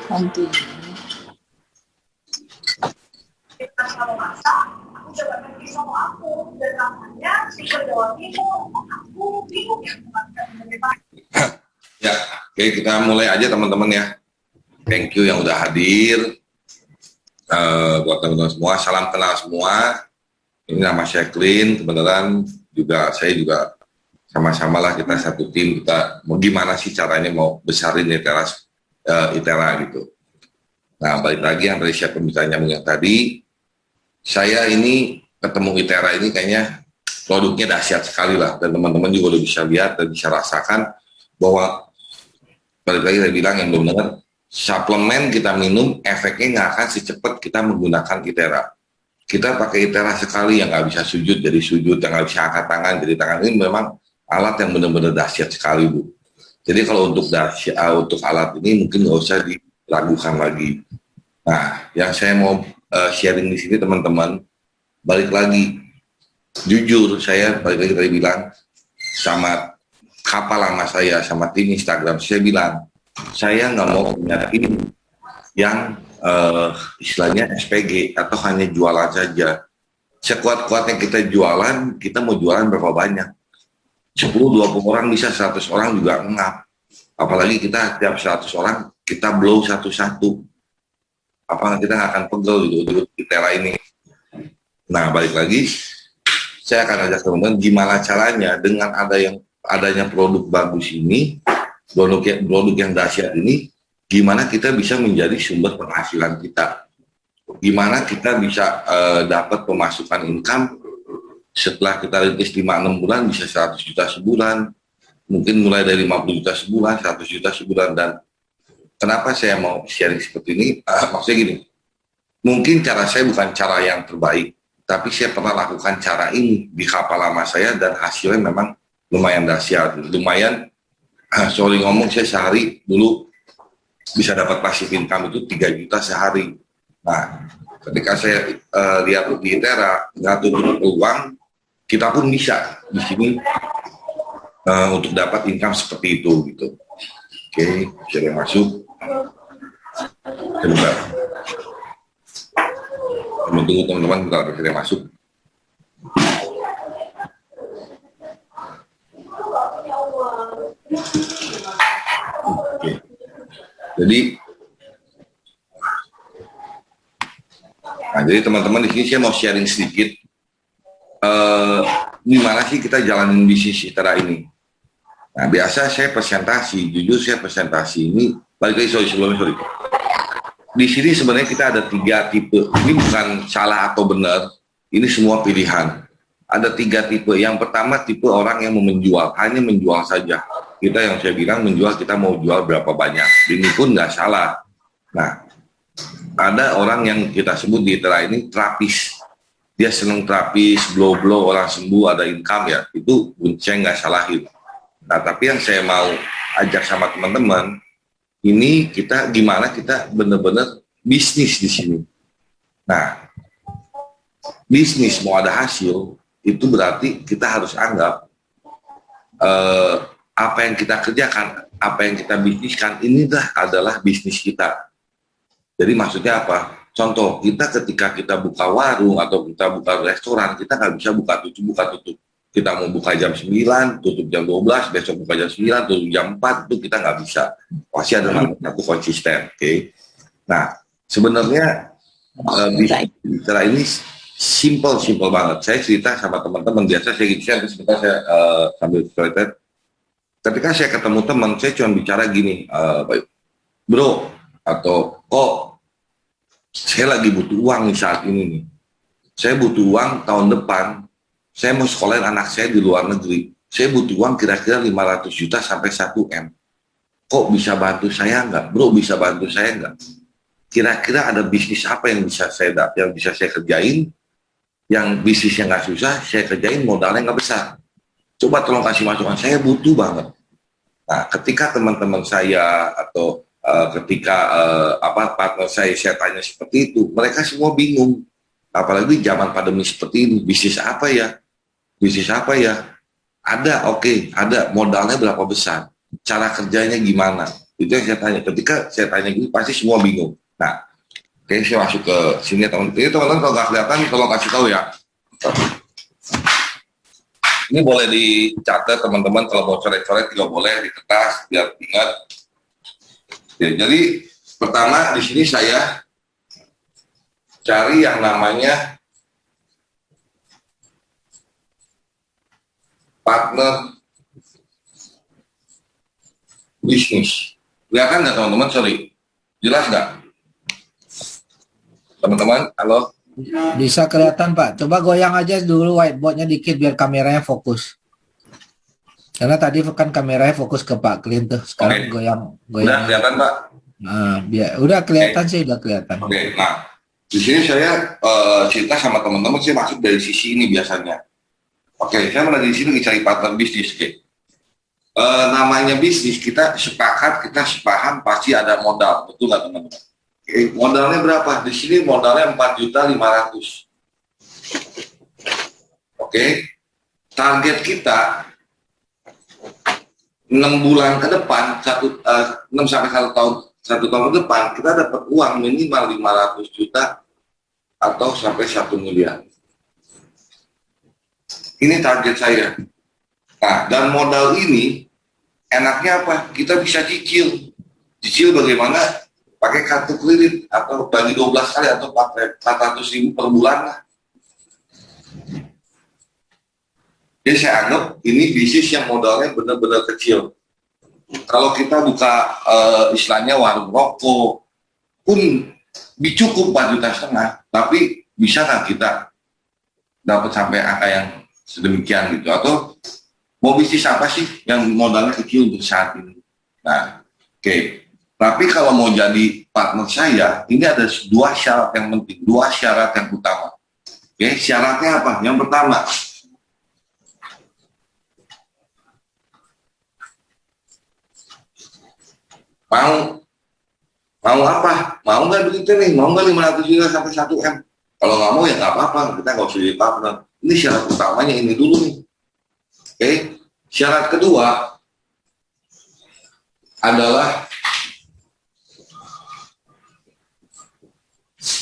Nanti. Kalau masak, aku coba pergi sama aku dan namanya speaker Jawa Timur. Aku bingung ya. Ya, oke, kita mulai aja teman-teman ya. Thank you yang udah hadir. Buat teman-teman semua, salam kenal semua. Ini nama saya Clint, kebenaran juga saya juga sama-sama lah kita satu tim, kita mau gimana sih caranya mau besarin ITERA gitu. Nah, balik lagi yang tadi saya pembicaranya yang tadi, saya ini ketemu ITERA ini kayaknya produknya dahsyat sekali lah, dan teman-teman juga udah bisa lihat dan bisa rasakan bahwa balik lagi saya bilang yang benar, suplemen kita minum efeknya nggak akan secepat kita menggunakan ITERA. Kita pakai ITERA sekali yang nggak bisa sujud jadi sujud, yang nggak bisa angkat tangan jadi tangan. Ini memang alat yang benar-benar dahsyat sekali, Bu. Jadi kalau untuk alat ini mungkin nggak usah diragukan lagi. Nah, yang saya mau sharing di sini teman-teman, balik lagi, jujur saya balik lagi tadi bilang sama kapal lama saya, sama tim Instagram, saya bilang saya nggak mau punya tim yang istilahnya SPG atau hanya jualan saja. Sekuat-kuatnya kita jualan, kita mau jualan berapa banyak? 10-20 orang bisa, 100 orang juga ngap. Apalagi kita tiap 100 orang kita blow satu-satu. Apakah kita nggak akan pegel gitu di ITERA ini? Nah, balik lagi, saya akan ajak teman-teman gimana caranya dengan adanya produk bagus ini, produk yang dahsyat ini, gimana kita bisa menjadi sumber penghasilan kita. Gimana kita bisa dapat pemasukan income setelah kita rintis 5-6 bulan bisa 100 juta sebulan, mungkin mulai dari 50 juta sebulan, 100 juta sebulan. Dan kenapa saya mau sharing seperti ini? Maksudnya gini, mungkin cara saya bukan cara yang terbaik, tapi saya pernah lakukan cara ini di kapal lama saya dan hasilnya memang lumayan dahsyat. Lumayan, sorry ngomong, saya sehari dulu bisa dapat passive income itu 3 juta sehari. Nah, ketika saya lihat di ITERA, nggak tutup peluang, kita pun bisa di sini untuk dapat income seperti itu gitu. Oke, saya masuk. Coba. Tunggu teman-teman bentar, saya masuk. Oke. Jadi teman-teman di sini saya mau sharing sedikit gimana sih kita jalanin bisnis ITERA ini. Nah, biasa saya presentasi, jujur saya presentasi ini, balik lagi sorry. Di sini sebenarnya kita ada 3 tipe. Ini bukan salah atau benar, ini semua pilihan. Ada 3 tipe. Yang pertama tipe orang yang mau menjual, hanya menjual saja. Kita yang saya bilang menjual, kita mau jual berapa banyak. Ini pun nggak salah. Nah, ada orang yang kita sebut di ITERA ini terapis. Dia senang terapis, blow orang sembuh, ada income ya. Itu saya nggak salahin. Nah, tapi yang saya mau ajak sama teman-teman, ini kita gimana kita benar-benar bisnis di sini. Nah, bisnis mau ada hasil, itu berarti kita harus anggap apa yang kita kerjakan, apa yang kita bisniskan, inilah adalah bisnis kita. Jadi maksudnya apa? Contoh, kita ketika kita buka warung atau kita buka restoran, kita nggak bisa buka tutup. Kita mau buka jam 9, tutup jam 12, besok buka jam 9, tutup jam 4, itu kita nggak bisa. Pasti ada satu konsisten, oke? Nah, sebenarnya bicara ini simple banget. Saya cerita sama teman-teman, biasa saya gitu, sebentar saya sambil cerita. Ketika saya ketemu teman, saya cuma bicara gini, bro, atau kok saya lagi butuh uang nih saat ini nih. Saya butuh uang tahun depan. Saya mau sekolahin anak saya di luar negeri. Saya butuh uang kira-kira 500 juta sampai 1 M. Kok bisa bantu saya nggak? Bro, bisa bantu saya nggak? Kira-kira ada bisnis apa yang bisa saya kerjain? Yang bisnisnya nggak susah, saya kerjain modalnya nggak besar. Coba tolong kasih masukan, saya butuh banget. Nah, ketika teman-teman saya atau partner saya tanya seperti itu, mereka semua bingung. Apalagi zaman pandemi seperti ini, bisnis apa ya? Ada, oke, ada. Modalnya berapa besar? Cara kerjanya gimana? Itu yang saya tanya. Ketika saya tanya gitu, pasti semua bingung. Nah, oke, saya masuk ke sini teman. Ini teman-teman kalau nggak kelihatan, tolong kasih tahu ya. Ini boleh dicatat teman-teman, kalau mau coret-coret juga boleh di kertas biar ingat. Ya, jadi pertama di sini saya cari yang namanya partner bisnis. Kelihatan nggak teman-teman? Sorry, jelas nggak? Teman-teman, halo? Bisa kelihatan Pak. Coba goyang aja dulu whiteboardnya dikit biar kameranya fokus. Karena tadi kan kameranya fokus ke Pak Clint tuh. Sekarang goyang. Udah kelihatan Pak? Nah, udah kelihatan sih, udah kelihatan. Oke, nah di sini saya cerita sama teman-teman, saya masuk dari sisi ini biasanya. Oke, saya mulai di sini cari partner bisnis. Oke. Namanya bisnis, kita sepakat, kita sepaham pasti ada modal, betul nggak teman-teman? Oke, modalnya berapa? Di sini modalnya 4.500.000. Oke, target kita 6 bulan ke depan, 6 sampai 1 tahun ke depan, kita dapat uang minimal 500 juta atau sampai 1 miliar. Ini target saya. Nah, dan modal ini enaknya apa? Kita bisa cicil. Cicil bagaimana? Pakai kartu kredit atau bagi 12 kali atau 400.000 per bulan lah. Jadi saya anggap ini bisnis yang modalnya benar-benar kecil. Kalau kita buka istilahnya warung rokok pun cukup 4,5 juta, tapi bisa nggak kita dapat sampai angka yang sedemikian gitu? Atau mau bisnis apa sih yang modalnya kecil untuk saat ini? Nah, oke. Tapi kalau mau jadi partner saya, ini ada 2 syarat yang penting, 2 syarat yang utama. Oke, syaratnya apa? Yang pertama, mau apa? Mau nggak begitu nih? Mau nggak 500 juta sampai 1 M? Kalau nggak mau ya nggak apa-apa, kita nggak usah jadi partner. Ini syarat utamanya ini dulu nih. Oke, syarat kedua adalah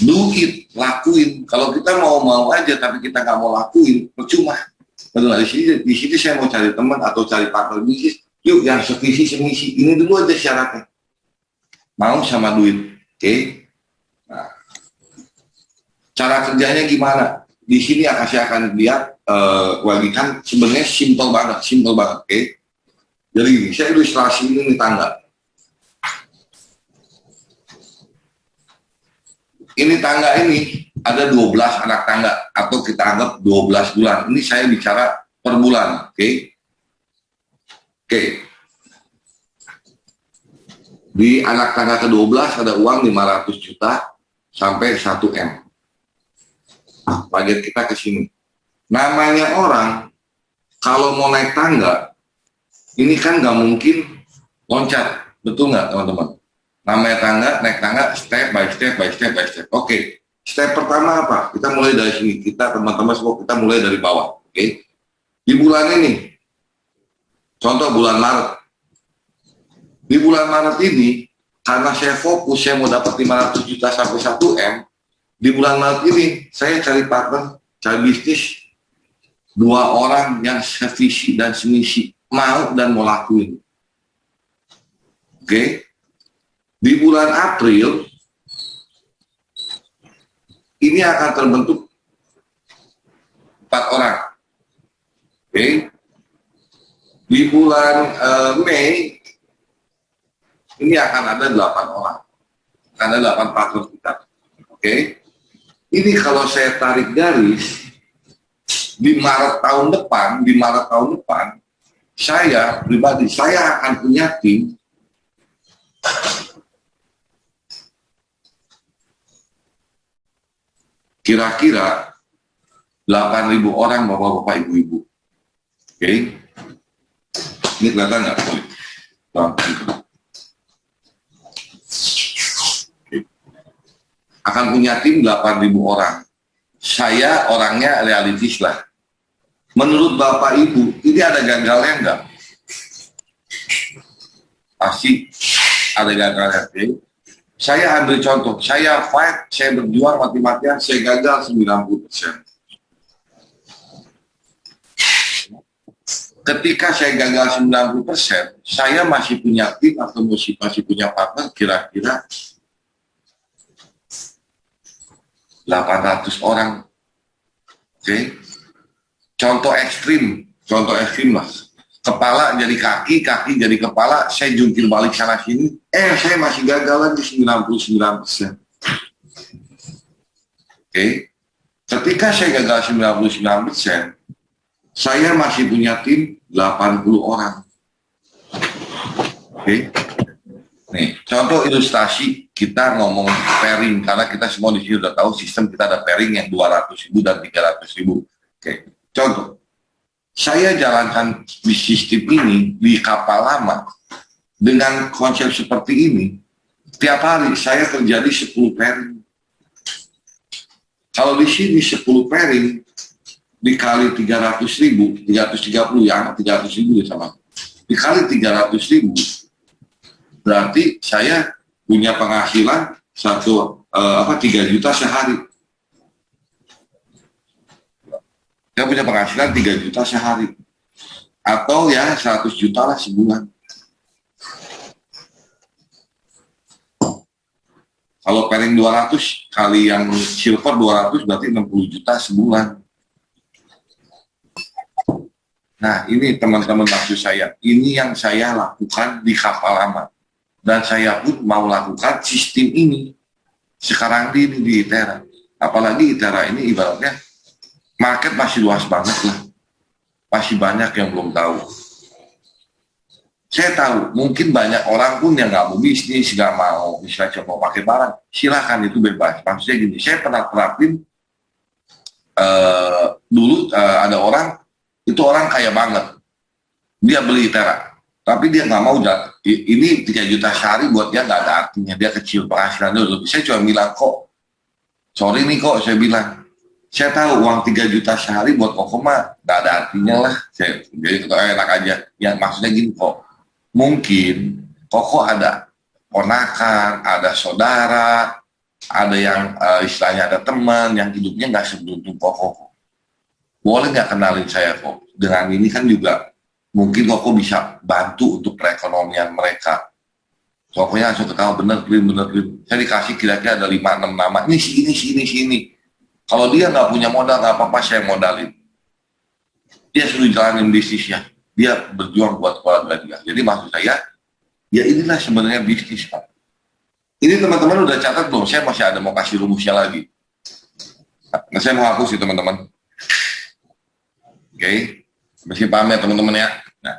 do it, lakuin. Kalau kita mau aja tapi kita nggak mau lakuin, percuma. Betul, di sini saya mau cari teman atau cari partner bisnis. Yuk yang sevisi semisi. Ini dulu aja syaratnya. Mau sama duit, oke? Nah, cara kerjanya gimana? Di sini saya akan lihat, bagikan sebenarnya simple banget, oke? Jadi saya ilustrasi ini tangga. Ini tangga ini ada 12 anak tangga atau kita anggap 12 bulan. Ini saya bicara per bulan, oke? Oke. Di anak tangga ke-12 ada uang 500 juta sampai 1 M. Target kita ke sini. Namanya orang kalau mau naik tangga ini kan nggak mungkin loncat, betul nggak teman-teman? Namanya tangga, naik tangga, step by step by step by step. Oke, step pertama apa? Kita mulai dari sini. Kita teman-teman semua kita mulai dari bawah. Oke, di bulan ini, contoh bulan Maret. Di bulan Maret ini, karena saya fokus, saya mau dapat 500 juta sampai 1 M. Di bulan Maret ini, saya cari partner, cari bisnis 2 orang yang sevisi dan semisi, mau dan mau lakuin. Oke. Di bulan April, ini akan terbentuk 4 orang. Oke. Di bulan Mei, ini akan ada 8 orang. Akan ada 8 partner kita. Oke. Ini kalau saya tarik garis, di Maret tahun depan, saya pribadi, saya akan punya tim kira-kira 8.000 orang bapak-bapak ibu-ibu. Oke. Ini kelihatan nggak? Akan punya tim 8.000 orang. Saya orangnya realistis lah. Menurut Bapak Ibu, ini ada gagalnya enggak? Pasti ada gagalnya. Okay? Saya ambil contoh, saya fight, saya berjuang mati-matian, saya gagal 90%. Ketika saya gagal 90%, saya masih punya tim atau masih punya partner kira-kira 800 orang. Oke. Contoh ekstrim lah. Kepala jadi kaki, kaki jadi kepala, saya jungkir balik sana sini, saya masih gagal lagi 99%. Oke. Ketika saya gagal 99%, saya masih punya tim 80 orang. Oke. Nih, contoh ilustrasi kita ngomong pairing, karena kita semua di sini udah tahu sistem kita ada pairing yang 200.000 dan 300.000. Oke. Contoh, saya jalankan di sistem ini di kapal lama dengan konsep seperti ini. Tiap hari saya terjadi 10 pairing. Kalau di sini 10 pairing dikali 300.000, 330 ya, 300.000 ya sama. Dikali 300.000, berarti saya punya penghasilan 3 juta sehari. Saya punya penghasilan 3 juta sehari. Atau ya 100 juta lah sebulan. Kalau pairing 200 kali yang silver 200 berarti 60 juta sebulan. Nah, ini teman-teman maksud saya. Ini yang saya lakukan di kapal lama. Dan saya pun mau lakukan sistem ini. Sekarang di ITERA. Apalagi ITERA ini ibaratnya market masih luas banget lah. Masih banyak yang belum tahu. Saya tahu, mungkin banyak orang pun yang nggak mau bisnis, nggak mau, misalnya mau pakai barang. Silakan, itu bebas. Maksudnya gini, saya pernah terapin, dulu ada orang, itu orang kaya banget, dia beli ITERA, tapi dia nggak mau, ini 3 juta sehari buat dia nggak ada artinya, dia kecil penghasilannya lebih. Saya cuma bilang, kok sorry nih kok, saya bilang, saya tahu uang 3 juta sehari buat Koko mah nggak ada artinya lah, jadi enak aja. Yang maksudnya gini kok, mungkin Koko ada ponakan, ada saudara, ada yang istilahnya ada teman yang hidupnya nggak seberuntung Koko. Boleh nggak kenalin saya kok? Dengan ini kan juga mungkin Koko bisa bantu untuk perekonomian mereka. Kokonya langsung ketawa, bener Klim. Saya dikasih kira-kira ada 5-6 nama. Ini sini. Kalau dia nggak punya modal, nggak apa-apa, saya modalin. Dia suruh jalanin bisnisnya. Dia berjuang buat keluarga dia. Jadi maksud saya, ya inilah sebenarnya bisnis, Pak. Ini teman-teman udah catat belum? Saya masih ada mau kasih rumusnya lagi. Nah, saya mau hapus sih teman-teman. Oke, masih paham ya teman-teman ya. Nah,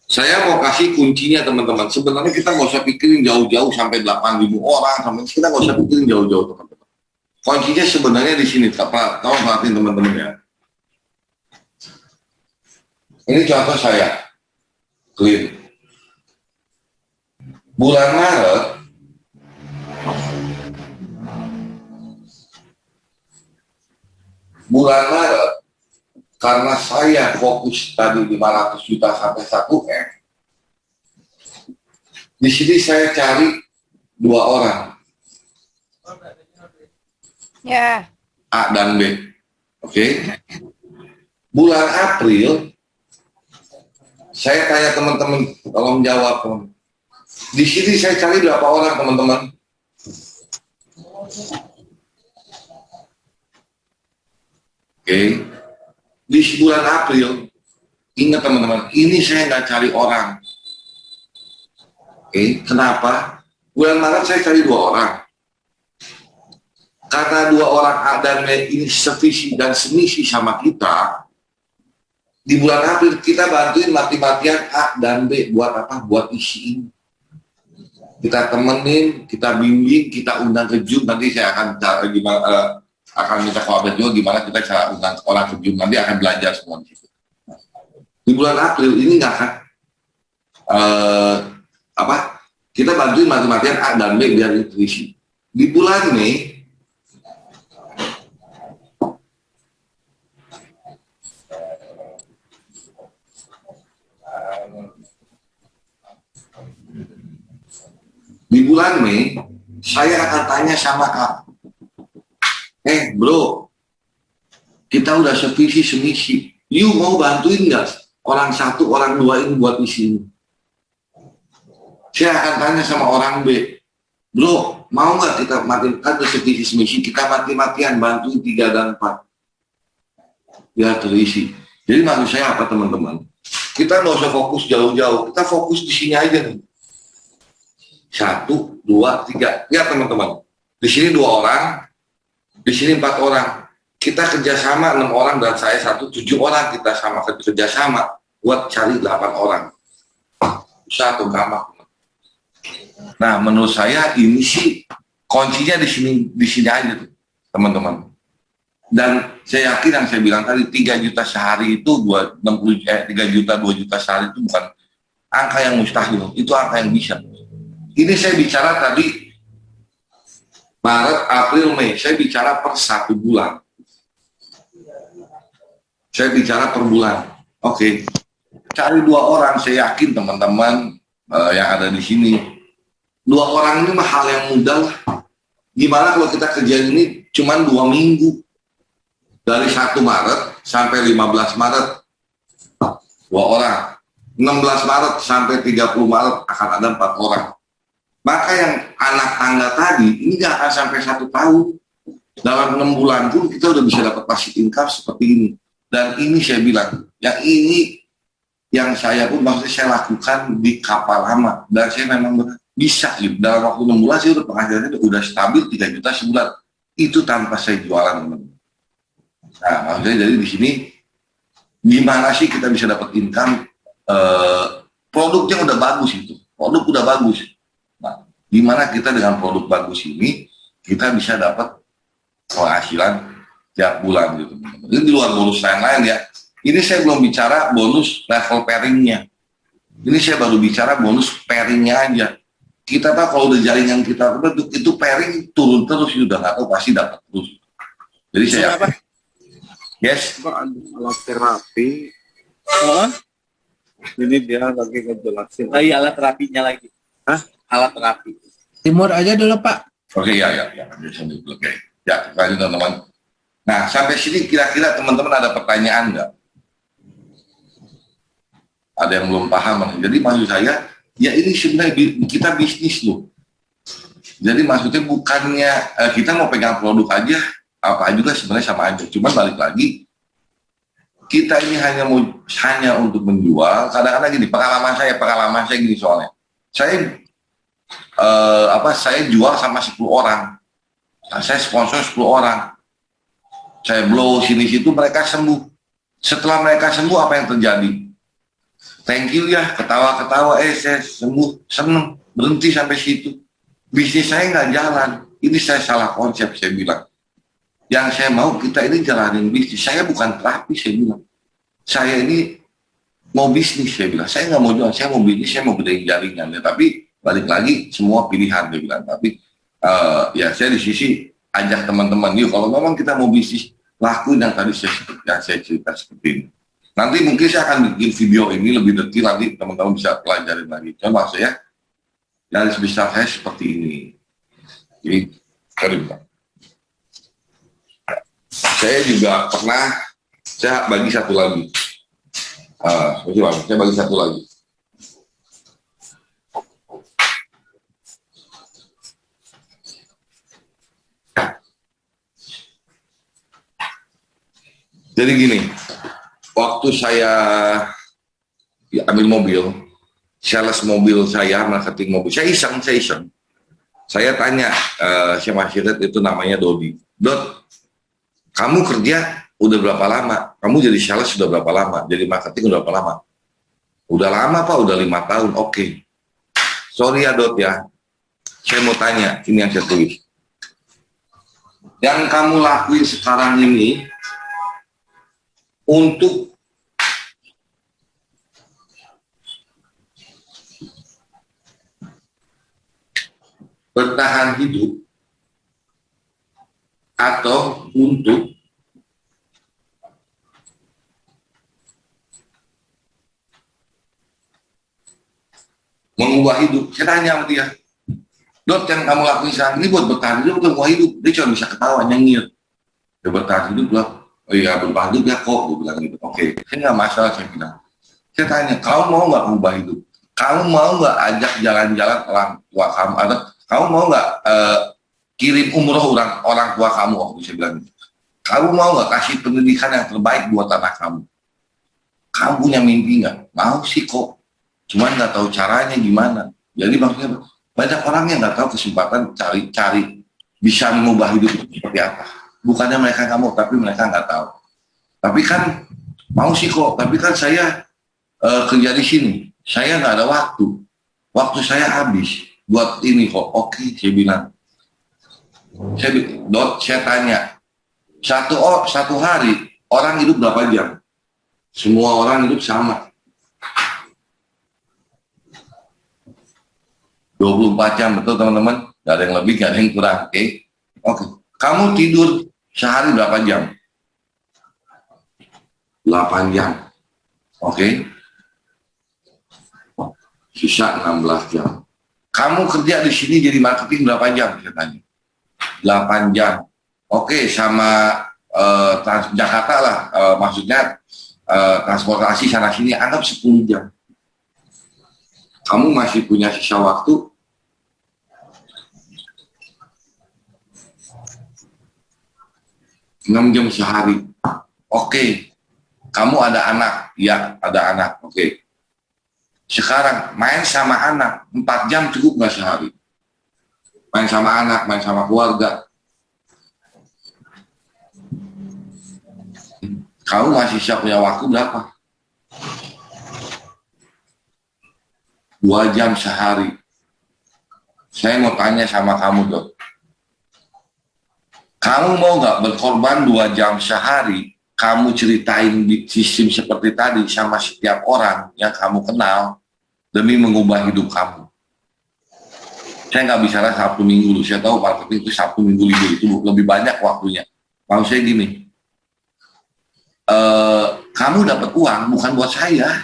saya mau kasih kuncinya teman-teman. Sebenarnya kita nggak usah pikirin jauh-jauh sampai 8.000 orang, kita nggak usah pikirin jauh-jauh teman-teman. Kuncinya sebenarnya di sini. Tolong perhatiin teman-teman ya. Ini contoh saya, Clean. Bulan Maret, karena saya fokus tadi 500 juta sampai 1M, di sini saya cari 2 orang, Ya. A dan B. Oke. Bulan April, saya tanya teman-teman, tolong jawab teman. Di sini saya cari berapa orang teman-teman? Oke. Di bulan April, ingat teman-teman, ini saya nggak cari orang. Oke, kenapa? Bulan Maret saya cari 2 orang. Karena 2 orang A dan B ini sevisi dan semisi sama kita, di bulan April kita bantuin mati-matian A dan B buat apa? Buat isi ini. Kita temenin, kita bimbing, kita undang ke Zoom. Nanti saya akan akan minta kolaborasi juga gimana kita cara undang orang ke Zoom. Nanti akan belajar semua di situ. Di bulan April ini nggak akan Kita bantuin mati-matian A dan B biar nutrisi. Di bulan Mei, saya akan tanya sama A. Bro, kita udah sevisi semisi. You mau bantuin nggak orang satu, orang dua ini buat isi ini? Saya akan tanya sama orang B. Bro, mau nggak kita kan udah sevisi semisi, kita mati-matian bantuin 3 dan 4. Biar terisi. Jadi maksud saya apa teman-teman? Kita nggak usah fokus jauh-jauh, kita fokus di sini aja nih. 1, 2, 3. Lihat teman-teman. Di sini 2 orang, di sini 4 orang. Kita kerjasama 6 orang dan saya 1, 7 orang kita sama kerjasama buat cari 8 orang. Usaha atau gampang. Nah, menurut saya ini sih kuncinya di sini aja tuh, teman-teman. Dan saya yakin yang saya bilang tadi 3 juta sehari itu 3 juta 2 juta sehari itu bukan angka yang mustahil, itu angka yang bisa. Ini saya bicara tadi Maret, April, Mei. Saya bicara per 1 bulan. Saya bicara per bulan. Oke. Cari 2 orang. Saya yakin teman-teman yang ada di sini. 2 orang ini mah hal yang mudah lah. Gimana kalau kita kerjain ini cuma 2 minggu. Dari 1 Maret sampai 15 Maret. 2 orang. 16 Maret sampai 30 Maret akan ada 4 orang. Maka yang anak tangga tadi, ini nggak akan sampai 1 tahun. Dalam 6 bulan pun kita udah bisa dapat passive income seperti ini. Dan ini saya bilang, yang saya pun maksudnya saya lakukan di kapal lama. Dan saya memang bisa gitu. Dalam waktu 6 bulan saya udah penghasilannya udah stabil 3 juta sebulan. Itu tanpa saya jualan, teman-teman. Nah, maksudnya jadi di sini, gimana sih kita bisa dapat income? Produknya udah bagus itu. Produk udah bagus. Nah, gimana kita dengan produk bagus ini kita bisa dapat penghasilan tiap bulan gitu. Ini di luar bonus lain-lain ya. Ini saya belum bicara bonus level pairingnya. Ini saya baru bicara bonus pairingnya aja. Kita tahu kalau udah jaringan kita terbentuk itu pairing turun terus udah nggak tahu pasti dapat terus. Jadi saya yes. Alat terapi. Ini dia lagi ngejelasin. Alat terapinya lagi. Hah? Alat terapi. Timur aja dulu Pak. Oke, ya. Oke. Ya, lanjut teman-teman. Nah, sampai sini kira-kira teman-teman ada pertanyaan nggak? Ada yang belum paham? Jadi maksud saya, ya ini sebenarnya kita bisnis loh. Jadi maksudnya bukannya kita mau pegang produk aja, apa juga sebenarnya sama aja. Cuma balik lagi, kita ini hanya untuk menjual. Kadang-kadang gini, pengalaman saya gini soalnya. Saya jual sama 10 orang. Nah, saya sponsor 10 orang. Saya blow sini-situ, mereka sembuh. Setelah mereka sembuh, apa yang terjadi? Thank you ya, ketawa-ketawa, saya sembuh, seneng, berhenti sampai situ. Bisnis saya nggak jalan. Ini saya salah konsep, saya bilang. Yang saya mau kita ini jalanin bisnis. Saya bukan terapi, saya bilang. Saya ini mau bisnis, saya bilang. Saya nggak mau jual, saya mau bisnis, saya mau gedein jaringan. Ya, tapi balik lagi semua pilihan, dia bilang. Tapi ya saya di sisi ajak teman-teman, yuk kalau memang kita mau bisnis, lakuin yang tadi saya cerita seperti ini. Nanti mungkin saya akan bikin video ini lebih detail, nanti teman-teman bisa pelajarin lagi. Coba saya garis besar saya seperti ini. Jadi, saya juga pernah, saya bagi satu lagi. Saya bagi satu lagi. Jadi gini, waktu saya ambil mobil, sales mobil saya, marketing mobil, saya iseng. Saya tanya, saya masih ingat itu namanya Dodi. Dot, kamu kerja udah berapa lama? Kamu jadi sales sudah berapa lama? Jadi marketing udah berapa lama? Udah lama Pak, udah 5 tahun. Oke. Sorry ya Dot ya. Saya mau tanya, ini yang saya tulis. Yang kamu lakuin sekarang ini untuk bertahan hidup atau untuk mengubah hidup. Saya tanya sama dia, Dok, yang kamu lakuin sekarang ini buat bertahan hidup atau mengubah hidup? Dia cuma bisa ketawa, nyengir. Dia bertahan hidup lah. Oh iya, bertahan hidup ya kok, dia bilang gitu. Oke, saya nggak masalah, saya bilang. Saya tanya, kamu mau nggak mengubah hidup? Kamu mau nggak ajak jalan-jalan orang tua kamu? Atau kamu mau nggak kirim umroh orang tua kamu? Waktu saya bilang gitu. Kamu mau nggak kasih pendidikan yang terbaik buat anak kamu? Kamu punya mimpi nggak? Mau sih kok. Cuman nggak tahu caranya gimana. Jadi maksudnya banyak orang yang nggak tahu kesempatan cari bisa mengubah hidup itu seperti apa. Bukannya mereka nggak mau, tapi mereka nggak tahu. Tapi kan mau sih kok. Tapi kan saya kerja di sini. Saya nggak ada waktu. Waktu saya habis buat ini kok. Oke, saya bilang. Saya tanya. Satu hari orang hidup berapa jam? Semua orang hidup sama. 24 jam, betul teman-teman? Gak ada yang lebih, gak ada yang kurang, oke? Oke. Kamu tidur sehari berapa jam? 8 jam. Oke? Sisa 16 jam. Kamu kerja di sini jadi marketing berapa jam? Saya tanya. 8 jam. Oke, sama Jakarta lah, maksudnya transportasi sana-sini, anggap 10 jam. Kamu masih punya sisa waktu 6 jam sehari. Oke. Kamu ada anak? Ya, ada anak. Oke. Sekarang main sama anak 4 jam cukup nggak sehari? Main sama anak, main sama keluarga. Kamu masih siap punya waktu berapa? 2 jam sehari. Saya mau tanya sama kamu, Dok. Kamu mau nggak berkorban 2 jam sehari, kamu ceritain di sistem seperti tadi sama setiap orang yang kamu kenal demi mengubah hidup kamu? Saya nggak bicara Sabtu Minggu dulu. Saya tahu marketing itu Sabtu Minggu libur itu lebih banyak waktunya. Mau saya gini, kamu dapat uang bukan buat saya.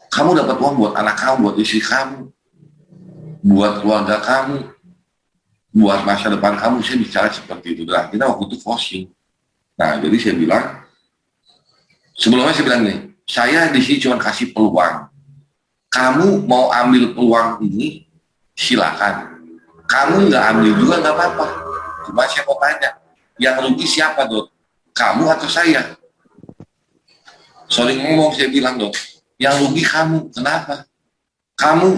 Kamu dapat uang buat anak kamu, buat istri kamu, buat keluarga kamu, buat masa depan kamu. Saya bicara seperti itu. Nah, kita waktu itu closing. Nah, jadi saya bilang, sebelumnya saya bilang nih, saya di sini cuma kasih peluang. Kamu mau ambil peluang ini, silakan. Kamu nggak ambil juga nggak apa-apa. Cuma saya mau tanya, yang rugi siapa, Dok? Kamu atau saya? Sorry ngomong, saya bilang, Dok. Yang rugi kamu. Kenapa? Kamu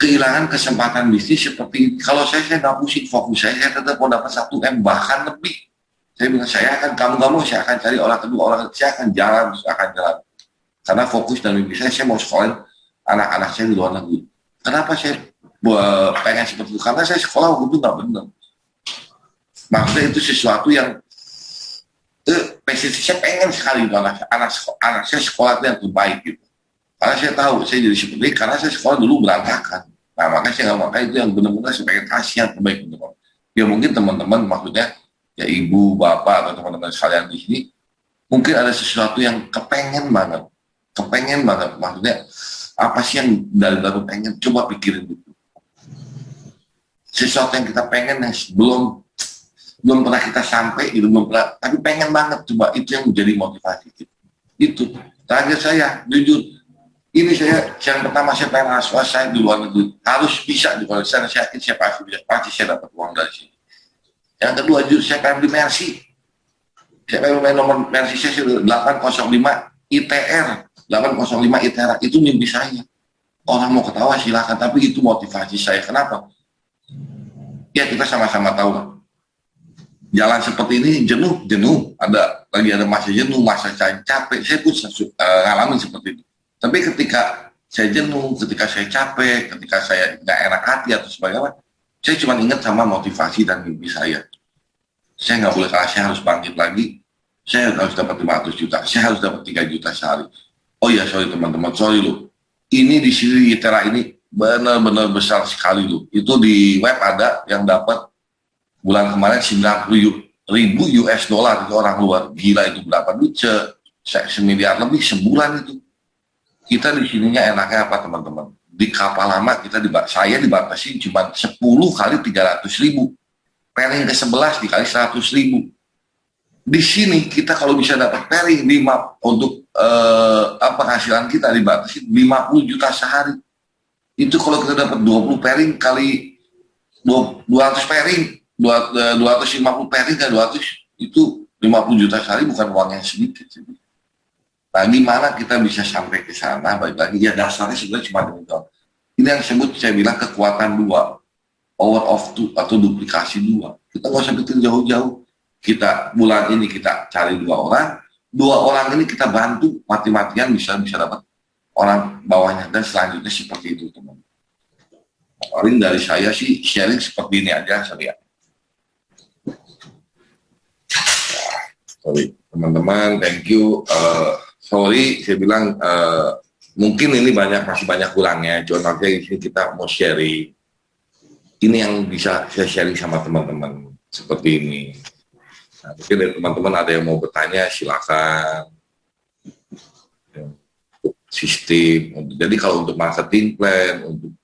kehilangan kesempatan bisnis seperti kalau saya nggak pusing fokus saya tetap mau dapat 1 M bahkan lebih. Saya bilang saya akan kamu saya akan cari orang kedua orang saya akan jalan karena fokus dan mimpi saya mau sekolah anak-anak saya di luar negeri. Kenapa saya pengen seperti itu? Karena saya sekolah waktu itu nggak benar. Maksudnya itu sesuatu yang saya pengen sekali anak saya sekolah yang terbaik gitu. Karena saya tahu, saya jadi seperti ini, karena saya sekolah dulu berantakan. Nah, makanya saya nggak makanya itu yang benar-benar saya pengen kasih yang terbaik untuk ya mungkin teman-teman, maksudnya ya ibu, bapak, atau teman-teman sekalian di sini, mungkin ada sesuatu yang kepengen banget, maksudnya apa sih yang dari dalam pengen, coba pikirin itu. Sesuatu yang kita pengen yang belum pernah kita sampai, gitu, belum pernah, tapi pengen banget, coba itu yang menjadi motivasi kita. Itu, target saya, jujur, ini yang pertama saya pengen saya di luar negeri harus bisa di luar sana, saya yakin saya pasti bisa, pasti saya dapat uang dari sini. Yang kedua jujur saya pengen beli Mercy, saya pengen beli nomor Mercy saya 805 ITR, 805 ITR itu mimpi saya. Orang mau ketawa silakan, tapi itu motivasi saya. Kenapa? Ya kita sama-sama tahu lah. Jalan seperti ini jenuh, lagi ada masa jenuh, masa capek. Saya pun ngalamin seperti itu. Tapi ketika saya jenuh, ketika saya capek, ketika saya nggak enak hati atau sebagainya, saya cuma ingat sama motivasi dan mimpi saya. Saya nggak boleh kalah, saya harus bangkit lagi. Saya harus dapat 500 juta, saya harus dapat 3 juta sehari. Oh iya, sorry teman-teman, sorry loh. Ini di sini di ITERA ini benar-benar besar sekali tuh. Itu di web ada yang dapat bulan kemarin 90.000 US dollar itu orang luar. Gila itu berapa duit? Semiliar lebih sebulan itu. Kita di sininya enaknya apa teman-teman? Di kapal lama saya dibatasi cuma 10 kali 300.000. Pairing ke 11 dikali 100.000. Di sini kita kalau bisa dapat pairing 5 untuk penghasilan kita dibatasi 50 juta sehari. Itu kalau kita dapat 20 pairing kali 200 pairing, 250 pairing ke 200 itu 50 juta sehari bukan uang yang sedikit. Nah, gimana kita bisa sampai ke sana? Baik lagi ya dasarnya sebenarnya cuma demikian. Ini yang disebut saya bilang kekuatan dua, power of two atau duplikasi dua. Kita nggak usah pikir jauh-jauh. Kita bulan ini kita cari 2 orang ini kita bantu mati-matian bisa dapat orang bawahnya dan selanjutnya seperti itu teman. Paling dari saya sih sharing seperti ini aja saya. Sorry teman-teman, thank you. Sorry saya bilang mungkin ini masih banyak kurangnya. Cuma nanti di sini kita mau sharing. Ini yang bisa saya sharing sama teman-teman seperti ini. Nah, mungkin dari teman-teman ada yang mau bertanya silakan. Sistem. Jadi kalau untuk marketing plan, untuk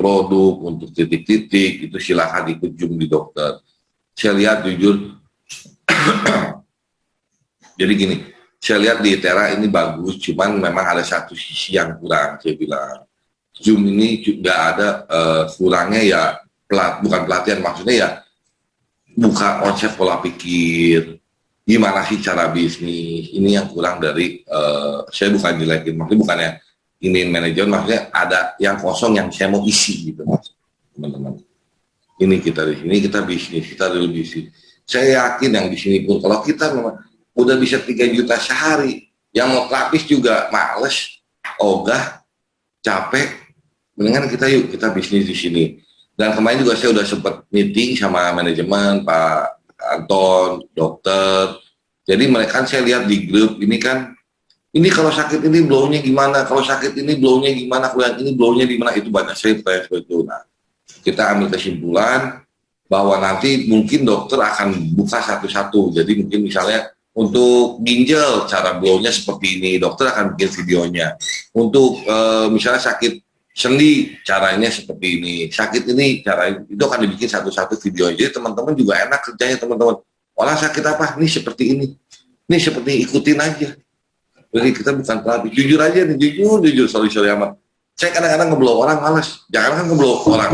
produk, untuk titik-titik itu silakan ikut Zoom di dokter. Saya lihat jujur. Jadi gini, saya lihat di Itera ini bagus, cuman memang ada satu sisi yang kurang. Saya bilang Zoom ini juga ada kurangnya ya bukan pelatihan, maksudnya ya buka konsep pola pikir, gimana sih cara bisnis, ini yang kurang dari, saya bukan jelekin, maksudnya bukannya ini manajemen, maksudnya ada yang kosong yang saya mau isi gitu, teman-teman. Ini kita di sini, kita bisnis, kita dulu bisnis. Saya yakin yang di sini pun, kalau kita memang udah bisa 3 juta sehari, yang mau terapis juga males, ogah, capek, mendingan kita bisnis di sini. Dan kemarin juga saya udah sempat meeting sama manajemen, Pak Anton, dokter. Jadi mereka saya lihat di grup ini kan, ini kalau sakit ini blow-nya gimana, kalau sakit ini blow-nya gimana, kalau yang ini blow-nya gimana, itu banyak saya tanya seperti itu. Nah, kita ambil kesimpulan bahwa nanti mungkin dokter akan buka satu-satu. Jadi mungkin misalnya untuk ginjal cara blow-nya seperti ini, dokter akan bikin videonya. Untuk misalnya sakit sendi caranya seperti ini, sakit ini cara itu akan dibikin satu-satu video. Jadi teman-teman juga enak kerjanya teman-teman. Orang sakit apa? Ini seperti ini seperti ikutin aja. Jadi kita bukan terapi. Jujur aja nih, jujur sorry amat. Saya kadang-kadang ngeblow orang malas. Jangan kan ngeblow orang,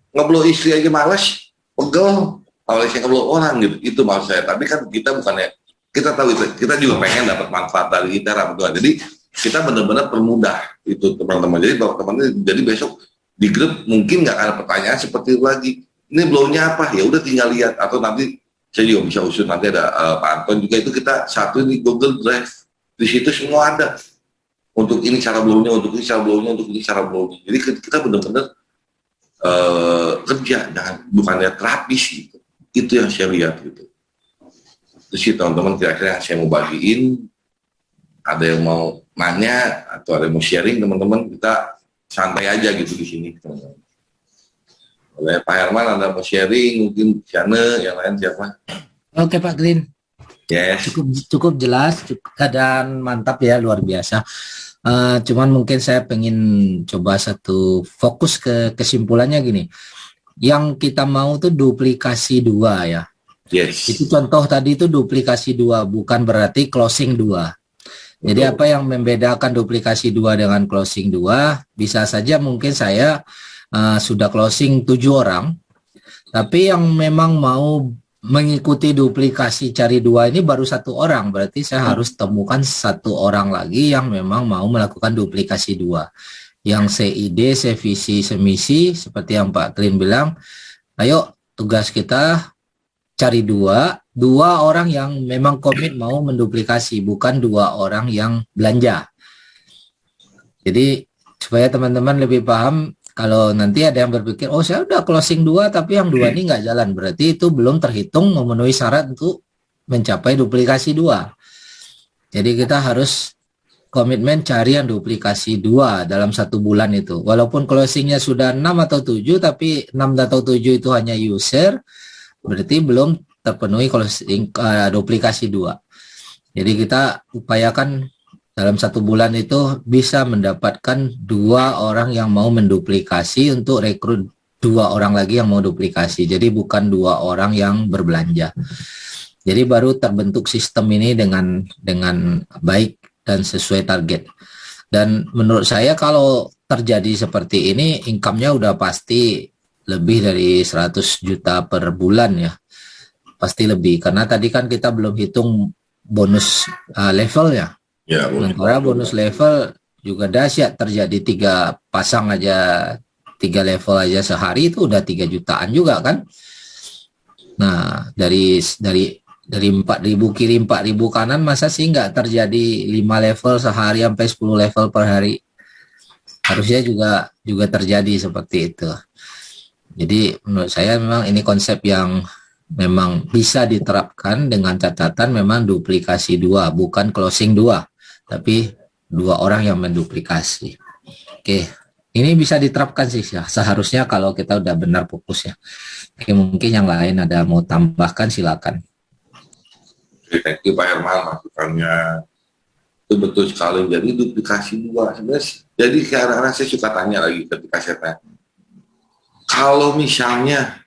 ngeblow istri aja malas, pegel. Kalau saya ngeblow orang gitu, itu maksud saya. Tapi kan kita bukannya, kita tahu itu, kita juga pengen dapat manfaat dari Itera betul. Jadi kita benar-benar permudah itu teman-teman. Jadi teman-teman, jadi besok di grup mungkin nggak ada pertanyaan seperti itu lagi. Ini blow-nya apa? Ya udah tinggal lihat. Atau nanti saya juga bisa usul, nanti ada Pak Anton juga, itu kita satu di Google Drive. Di situ semua ada. Untuk ini cara blow-nya, untuk ini cara blow-nya, untuk ini cara blow-nya. Jadi kita benar-benar kerja, bukannya terapis gitu. Itu yang saya lihat gitu. Terus sih teman-teman kira-kira yang saya mau bagiin, ada yang mau nanya atau ada yang mau sharing teman-teman, kita santai aja gitu di sini teman-teman. Oleh Pak Herman ada mau sharing, mungkin Siana, yang lain siapa? Oke Pak Green. Yes. Cukup jelas dan mantap ya, luar biasa. Cuman mungkin saya pengen coba satu fokus ke kesimpulannya gini. Yang kita mau tuh duplikasi 2 ya. Yes. Itu contoh tadi itu duplikasi 2, bukan berarti closing 2. Jadi apa yang membedakan duplikasi 2 dengan closing 2? Bisa saja mungkin saya sudah closing 7 orang, tapi yang memang mau mengikuti duplikasi cari 2 ini baru 1 orang. Berarti saya harus temukan 1 orang lagi yang memang mau melakukan duplikasi 2. Yang seide, sevisi, semisi, seperti yang Pak Klin bilang, ayo tugas kita cari 2 orang yang memang komit mau menduplikasi, bukan 2 orang yang belanja. Jadi supaya teman-teman lebih paham, kalau nanti ada yang berpikir, oh saya udah closing 2 tapi yang 2 ini nggak jalan, berarti itu belum terhitung memenuhi syarat untuk mencapai duplikasi 2. Jadi kita harus komitmen cari yang duplikasi 2 dalam 1 bulan itu. Walaupun closingnya sudah 6 atau 7, tapi 6 atau 7 itu hanya user, berarti belum terpenuhi closing duplikasi 2. Jadi kita upayakan dalam 1 bulan itu bisa mendapatkan 2 orang yang mau menduplikasi untuk rekrut 2 orang lagi yang mau duplikasi. Jadi bukan 2 orang yang berbelanja. Jadi baru terbentuk sistem ini dengan baik dan sesuai target. Dan menurut saya kalau terjadi seperti ini, income-nya udah pasti lebih dari 100 juta per bulan ya. Pasti lebih, karena tadi kan kita belum hitung bonus levelnya. Ya, Sementara bonus level juga dahsyat, terjadi 3 pasang aja, 3 level aja sehari itu udah 3 jutaan juga kan. Nah, dari 4.000 kiri 4.000 kanan, masa sih nggak terjadi 5 level sehari sampai 10 level per hari? Harusnya juga terjadi seperti itu. Jadi menurut saya memang ini konsep yang memang bisa diterapkan dengan catatan memang duplikasi 2, bukan closing 2, tapi 2 orang yang menduplikasi. Oke, ini bisa diterapkan sih ya, seharusnya kalau kita udah benar fokus ya. Oke, mungkin yang lain ada mau tambahkan, silakan. Thank you Pak Herman, masukannya itu betul sekali. Jadi duplikasi 2 sebenarnya. Jadi kadang-kadang saya suka tanya lagi ketika saya tanya, kalau misalnya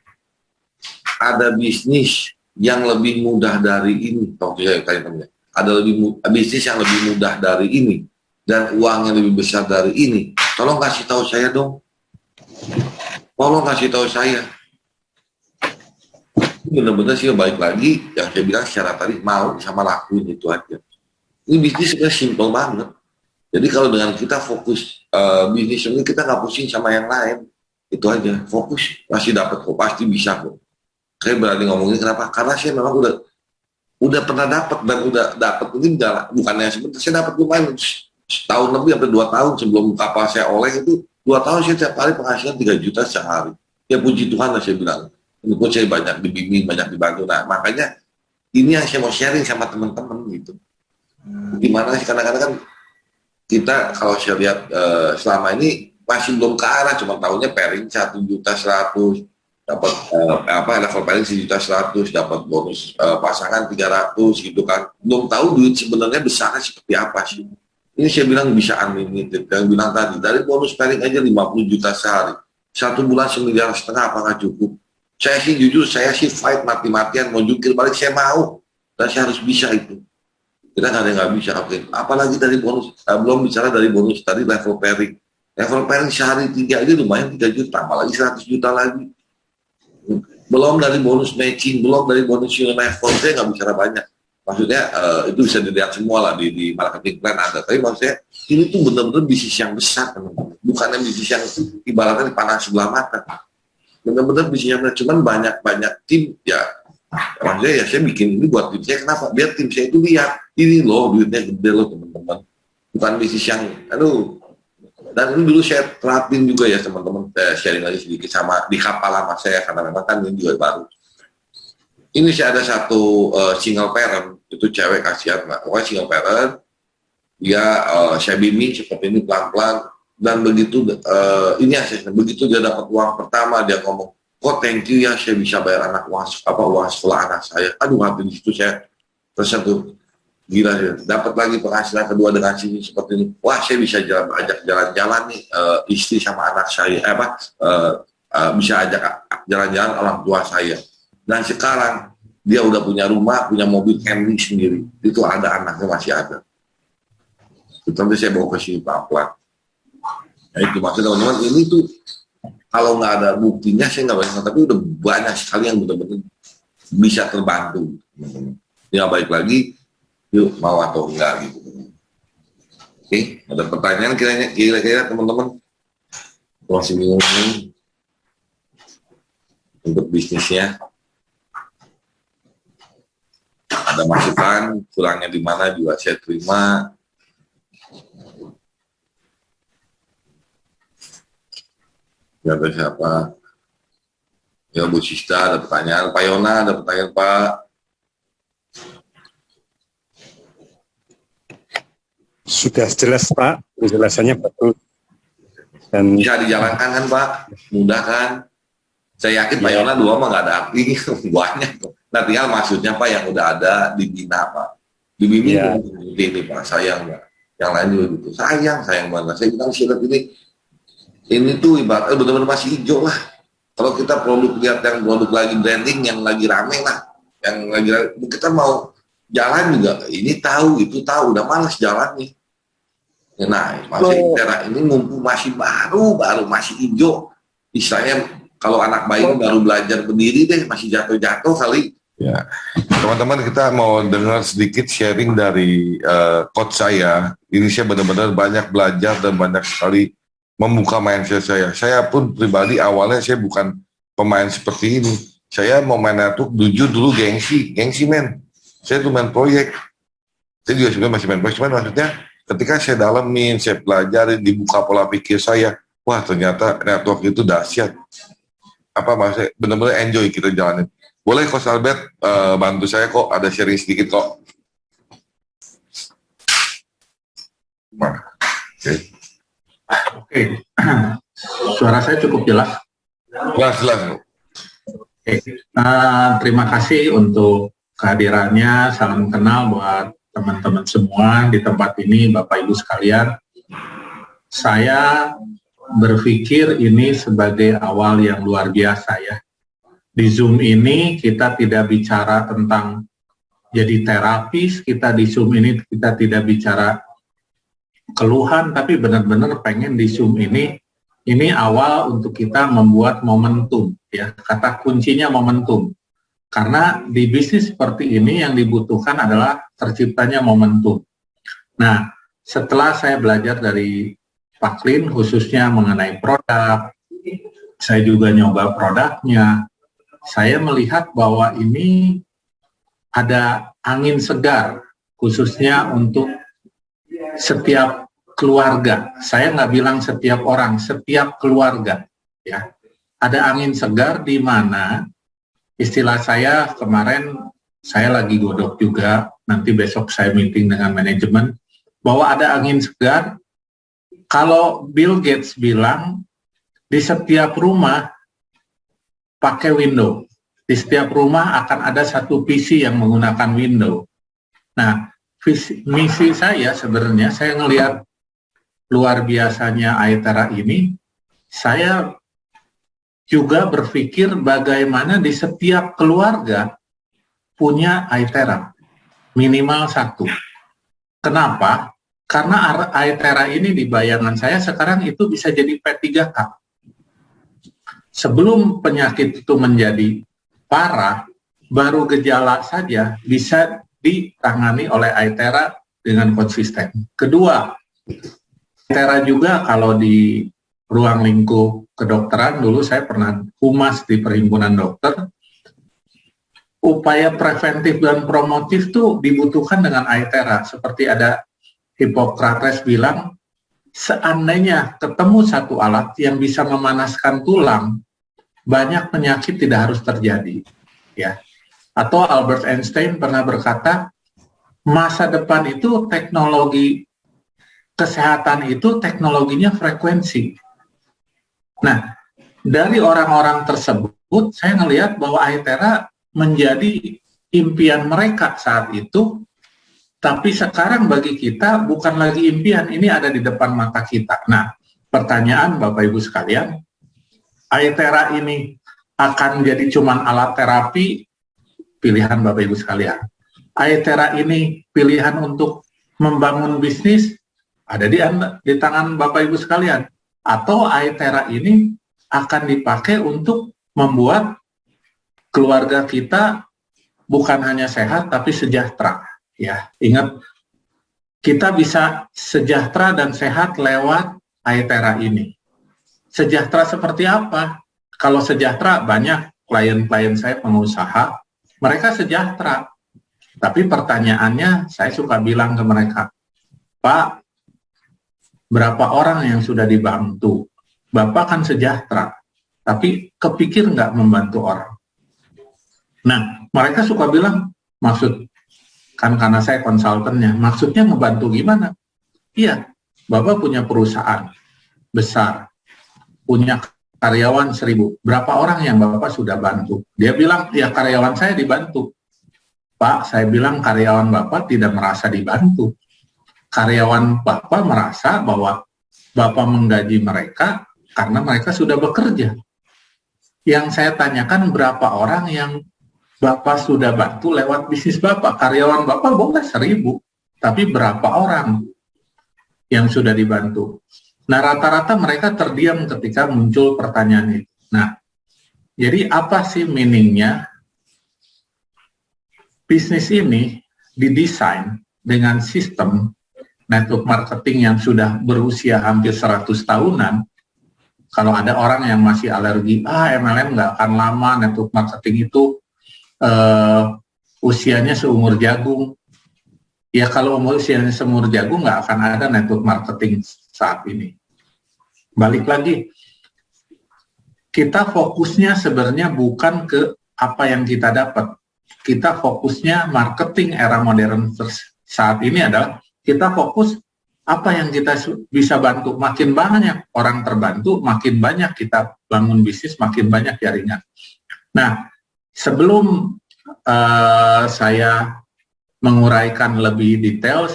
ada bisnis yang lebih mudah dari ini, saya tanya, ada bisnis yang lebih mudah dari ini dan uangnya lebih besar dari ini, tolong kasih tahu saya dong. Tolong kasih tahu saya. Benar-benar sih baik lagi yang saya bilang secara tadi, mau sama lakuin itu aja. Ini bisnis sebenarnya simple banget. Jadi kalau dengan kita fokus bisnis ini, kita nggak pusing sama yang lain, itu aja, fokus pasti dapat kok, pasti bisa kok. Saya berani ngomongin kenapa? Karena saya memang udah pernah dapat, dan udah dapat ini bukannya sebentar, saya dapat lumayan setahun lebih sampai 2 tahun sebelum kapal saya oleh itu. 2 tahun saya tiap hari penghasilan 3 juta sehari. Ya puji Tuhan lah saya bilang. Ini pun saya banyak dibimbing, banyak dibantu. Nah makanya ini yang saya mau sharing sama teman-teman gitu. Gimana sih, kadang-kadang kan kita kalau saya lihat selama ini masih belum ke arah, cuma tahunya pairing 1.100.000, dapat level pairing 1.100.000, dapat bonus pasangan 300 gitu kan. Belum tahu duit sebenarnya besarnya seperti apa sih. Ini saya bilang bisa unlimited. Yang bilang tadi, dari bonus pairing aja 50 juta sehari. 1 bulan 1,5 miliar, apakah cukup? Saya sih jujur, saya sih fight mati-matian, mau jungkir balik saya mau. Dan saya harus bisa itu. Kita nggak ada yang nggak bisa. Oke. Apalagi dari bonus, belum bicara dari bonus tadi level pairing. Level pairing sehari 3 aja lumayan 3 juta, apalagi 100 juta lagi. Belum dari bonus matching, belum dari bonus unit level, saya nggak bicara banyak. Maksudnya itu bisa dilihat semua lah di marketing plan ada. Tapi maksudnya ini tuh benar-benar bisnis yang besar, teman-teman. Bukannya bisnis yang ibaratnya dipanas sebelah mata. Benar-benar bisnis yang besar. Cuman banyak tim ya. Maksudnya ya saya bikin ini buat tim saya, kenapa? Biar tim saya itu lihat, ini loh duitnya gede loh teman-teman. Bukan bisnis yang, aduh. Dan ini dulu saya terapin juga ya teman-teman, sharing lagi sedikit sama di kapal lama saya, karena memang kan ini juga baru. Ini saya ada satu single parent, itu cewek kasihan lah, pokoknya single parent, dia saya bimbing seperti ini pelan-pelan, dan begitu ini asesmen, begitu dia dapat uang pertama, dia ngomong, kok thank you ya saya bisa bayar uang sekolah anak saya. Aduh, hati di situ saya tersentuh. Gila ya, dapat lagi penghasilan kedua dengan sini seperti ini. Wah, saya bisa ajak jalan-jalan nih istri sama anak saya, bisa ajak jalan-jalan orang tua saya. Dan sekarang dia udah punya rumah, punya mobil Camry sendiri. Itu ada anaknya masih ada. Itu nanti saya bawa ke sini pelan-pelan. Nah, itu maksudnya teman-teman, ini tuh kalau nggak ada buktinya saya nggak banyak, tapi udah banyak sekali yang benar-benar bisa terbantu. Ya baik lagi. Yuk, mau atau enggak gitu. Oke, ada pertanyaan kira-kira teman-teman? Masih bingung untuk bisnisnya? Ada masukan, kurangnya di mana juga saya terima. Ya, ada siapa? Ya, Bu Sista, ada pertanyaan. Pak Yona, ada pertanyaan Pak. Sudah jelas Pak, penjelasannya bagus. Dan Bisa dijalankan kan Pak? Mudah kan? Saya yakin Pak Yona 2 mah nggak ada arti, banyak tuh. Nah tinggal maksudnya Pak yang udah ada dibina Pak. Dibimbing Iya. seperti ini Pak, sayang Pak. Yang lain juga gitu, sayang banget. Saya bilang silat ini tuh ibaratnya benar-benar masih hijau lah. Kalau kita lihat yang produk lagi branding yang lagi rame lah, yang lagi kita mau jalan juga, ini tahu itu tahu, udah malas jalan nih. Nah, masih Itera ini mumpung masih baru masih hijau, istilahnya kalau anak bayi baru belajar berdiri deh, masih jatuh-jatuh kali. Ya, teman-teman kita mau dengar sedikit sharing dari coach saya. Ini saya benar-benar banyak belajar dan banyak sekali membuka mindset saya. Saya pun pribadi awalnya saya bukan pemain seperti ini. Saya mau main network dulu gengsi men. Saya tuh main proyek. Saya juga sebenarnya masih main proyek, cuman maksudnya ketika saya dalamin, saya pelajari, dibuka pola pikir saya, wah ternyata network itu dahsyat. Apa maksudnya benar-benar enjoy kita jalanin. Boleh Coach Albert bantu saya kok, ada sharing sedikit kok. Oke. Suara saya cukup jelas. Jelas. Oke. Terima kasih untuk kehadirannya. Salam kenal buat teman-teman semua di tempat ini, Bapak Ibu sekalian. Saya berpikir ini sebagai awal yang luar biasa ya. Di Zoom ini kita tidak bicara tentang jadi terapis, kita di Zoom ini kita tidak bicara keluhan, tapi benar-benar pengen di Zoom ini awal untuk kita membuat momentum ya. Kata kuncinya momentum. Karena di bisnis seperti ini yang dibutuhkan adalah terciptanya momentum. Nah, setelah saya belajar dari Pak Klin khususnya mengenai produk, saya juga nyoba produknya, saya melihat bahwa ini ada angin segar khususnya untuk setiap keluarga. Saya nggak bilang setiap orang, setiap keluarga ya. Ada angin segar di mana istilah saya kemarin saya lagi godok juga, nanti besok saya meeting dengan manajemen bahwa ada angin segar. Kalau Bill Gates bilang di setiap rumah pakai window, di setiap rumah akan ada satu PC yang menggunakan window. Nah, misi saya sebenarnya, saya ngelihat luar biasanya Aetera ini, saya juga berpikir bagaimana di setiap keluarga punya Aetera, minimal satu. Kenapa? Karena Aetera ini di bayangan saya sekarang itu bisa jadi P3K. Sebelum penyakit itu menjadi parah, baru gejala saja bisa ditangani oleh Aetera dengan konsisten. Kedua, Aetera juga kalau di ruang lingkup kedokteran, dulu saya pernah humas di Perhimpunan Dokter, upaya preventif dan promotif tuh dibutuhkan dengan Aetera. Seperti ada Hippocrates bilang, seandainya ketemu satu alat yang bisa memanaskan tulang, banyak penyakit tidak harus terjadi. Ya. Atau Albert Einstein pernah berkata, masa depan itu teknologi kesehatan itu teknologinya frekuensi. Nah, dari orang-orang tersebut, saya melihat bahwa Aetera menjadi impian mereka saat itu, tapi sekarang bagi kita bukan lagi impian, ini ada di depan mata kita. Nah, pertanyaan Bapak Ibu sekalian, Aetera ini akan jadi cuman alat terapi, pilihan Bapak Ibu sekalian. Aetera ini pilihan untuk membangun bisnis, ada di tangan Bapak Ibu sekalian. Atau Aetera ini akan dipakai untuk membuat keluarga kita bukan hanya sehat, tapi sejahtera. Ya, ingat, kita bisa sejahtera dan sehat lewat Aetera ini. Sejahtera seperti apa? Kalau sejahtera, banyak klien-klien saya pengusaha, mereka sejahtera. Tapi pertanyaannya, saya suka bilang ke mereka, Pak, berapa orang yang sudah dibantu? Bapak kan sejahtera, tapi kepikir nggak membantu orang? Nah, mereka suka bilang, maksud, kan karena saya konsultannya, maksudnya ngebantu gimana? Iya, Bapak punya perusahaan besar, punya karyawan 1000. Berapa orang yang Bapak sudah bantu? Dia bilang, ya karyawan saya dibantu. Pak, saya bilang karyawan Bapak tidak merasa dibantu. Karyawan Bapak merasa bahwa Bapak menggaji mereka karena mereka sudah bekerja. Yang saya tanyakan berapa orang yang Bapak sudah bantu lewat bisnis Bapak. Karyawan Bapak boleh 1000, tapi berapa orang yang sudah dibantu? Nah, rata-rata mereka terdiam ketika muncul pertanyaan itu. Nah, jadi apa sih meaningnya? Bisnis ini didesain dengan sistem network marketing yang sudah berusia hampir 100 tahunan. Kalau ada orang yang masih alergi, MLM nggak akan lama, network marketing itu usianya seumur jagung. Ya kalau usianya seumur jagung nggak akan ada network marketing saat ini. Balik lagi, kita fokusnya sebenarnya bukan ke apa yang kita dapat. Kita fokusnya marketing era modern saat ini adalah kita fokus apa yang kita bisa bantu. Makin banyak orang terbantu, makin banyak kita bangun bisnis, makin banyak jaringan. Nah, sebelum saya menguraikan lebih detail,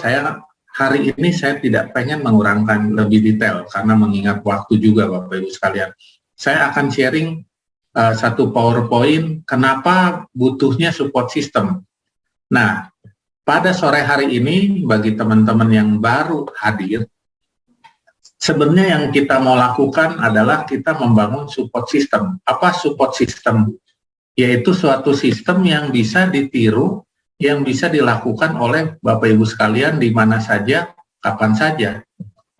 hari ini saya tidak pengen mengurangkan lebih detail karena mengingat waktu juga Bapak Ibu sekalian. Saya akan sharing satu PowerPoint kenapa butuhnya support system. Nah, pada sore hari ini bagi teman-teman yang baru hadir, sebenarnya yang kita mau lakukan adalah kita membangun support system. Apa support system? Yaitu suatu sistem yang bisa ditiru, yang bisa dilakukan oleh Bapak Ibu sekalian di mana saja, kapan saja.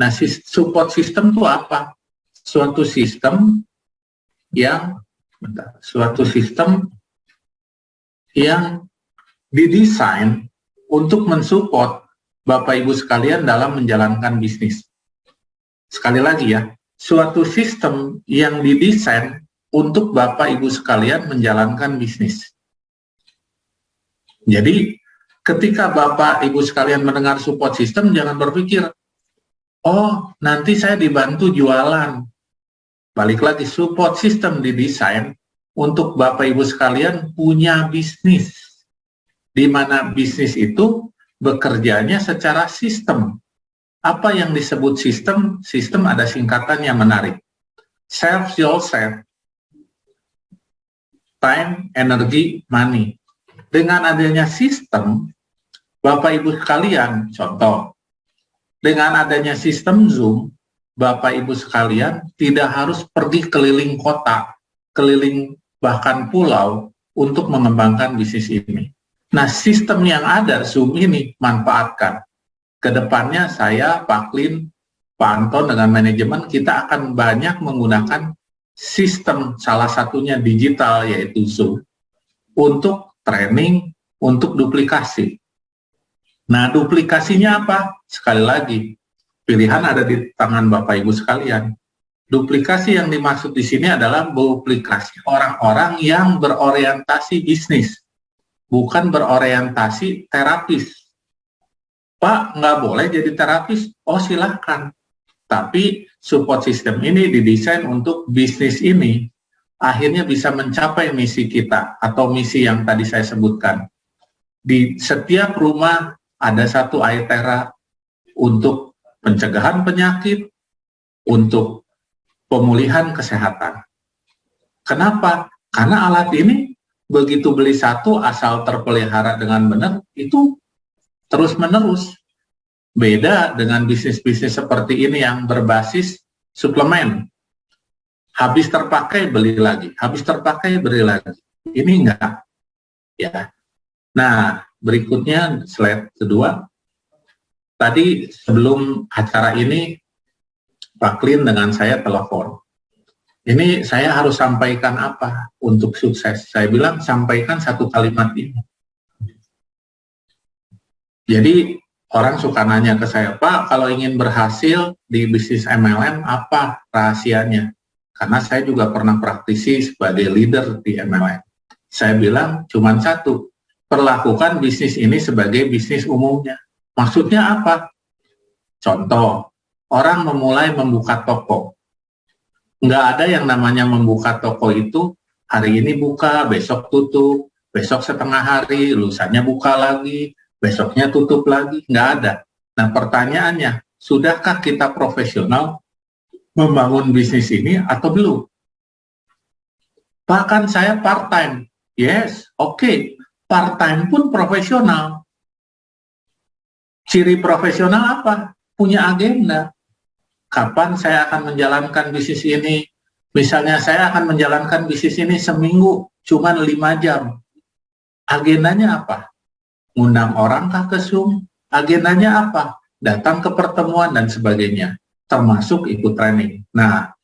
Nah, support system itu apa? Suatu sistem yang didesain untuk mensupport Bapak Ibu sekalian dalam menjalankan bisnis. Sekali lagi ya, suatu sistem yang didesain untuk Bapak Ibu sekalian menjalankan bisnis. Jadi, ketika Bapak Ibu sekalian mendengar support system, jangan berpikir, oh nanti saya dibantu jualan. Balik lagi, support system didesain untuk Bapak Ibu sekalian punya bisnis. Di mana bisnis itu bekerjanya secara sistem. Apa yang disebut sistem? Sistem ada singkatan yang menarik. Serve yourself. Time, energy, money. Dengan adanya sistem, Bapak Ibu sekalian, contoh, dengan adanya sistem Zoom, Bapak Ibu sekalian tidak harus pergi keliling kota, keliling bahkan pulau untuk mengembangkan bisnis ini. Nah, sistem yang ada Zoom ini manfaatkan. Kedepannya saya, Pak Klin, Pak Anton dengan manajemen kita akan banyak menggunakan sistem salah satunya digital yaitu Zoom untuk training, untuk duplikasi. Nah, duplikasinya apa? Sekali lagi, pilihan ada di tangan Bapak Ibu sekalian. Duplikasi yang dimaksud di sini adalah duplikasi orang-orang yang berorientasi bisnis, bukan berorientasi terapis. Pak, nggak boleh jadi terapis? Oh, silahkan. Tapi support system ini didesain untuk bisnis ini akhirnya bisa mencapai misi kita atau misi yang tadi saya sebutkan. Di setiap rumah ada satu Aetera untuk pencegahan penyakit, untuk pemulihan kesehatan. Kenapa? Karena alat ini begitu beli satu asal terpelihara dengan benar, itu terus-menerus. Beda dengan bisnis-bisnis seperti ini yang berbasis suplemen. Habis terpakai, beli lagi. Habis terpakai, beli lagi. Ini enggak. Ya. Nah, berikutnya slide kedua. Tadi sebelum acara ini, Pak Klin dengan saya telepon. Ini saya harus sampaikan apa untuk sukses? Saya bilang, sampaikan satu kalimat ini. Jadi, orang suka nanya ke saya, Pak, kalau ingin berhasil di bisnis MLM, apa rahasianya? Karena saya juga pernah praktisi sebagai leader di MLM. Saya bilang cuma satu, perlakukan bisnis ini sebagai bisnis umumnya. Maksudnya apa? Contoh, orang memulai membuka toko. Nggak ada yang namanya membuka toko itu hari ini buka, besok tutup, besok setengah hari, lusanya buka lagi, besoknya tutup lagi. Nggak ada. Nah, pertanyaannya, sudahkah kita profesional membangun bisnis ini atau belum? Bahkan saya part-time. Yes, oke. Part-time pun profesional. Ciri profesional apa? Punya agenda. Kapan saya akan menjalankan bisnis ini? Misalnya saya akan menjalankan bisnis ini seminggu, cuma 5 jam. Agendanya apa? Ngundang orang kah ke Zoom? Agendanya apa? Datang ke pertemuan dan sebagainya. Termasuk ikut training. Nah,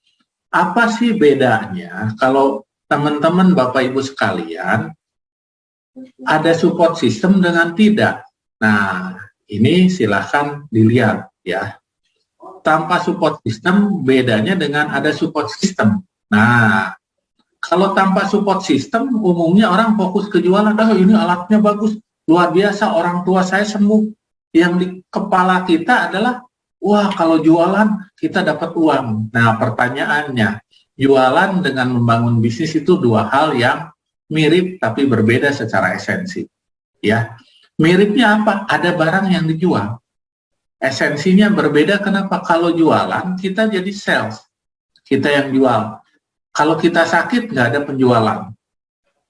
apa sih bedanya kalau teman-teman Bapak Ibu sekalian ada support system dengan tidak? Nah, ini silahkan dilihat ya. Tanpa support system bedanya dengan ada support system. Nah, kalau tanpa support system umumnya orang fokus ke jualan. Oh, ini alatnya bagus, luar biasa, orang tua saya sembuh. Yang di kepala kita adalah, wah kalau jualan kita dapat uang. Nah, pertanyaannya, jualan dengan membangun bisnis itu dua hal yang mirip tapi berbeda secara esensi. Ya, miripnya apa? Ada barang yang dijual. Esensinya berbeda. Kenapa? Kalau jualan kita jadi sales, kita yang jual. Kalau kita sakit nggak ada penjualan.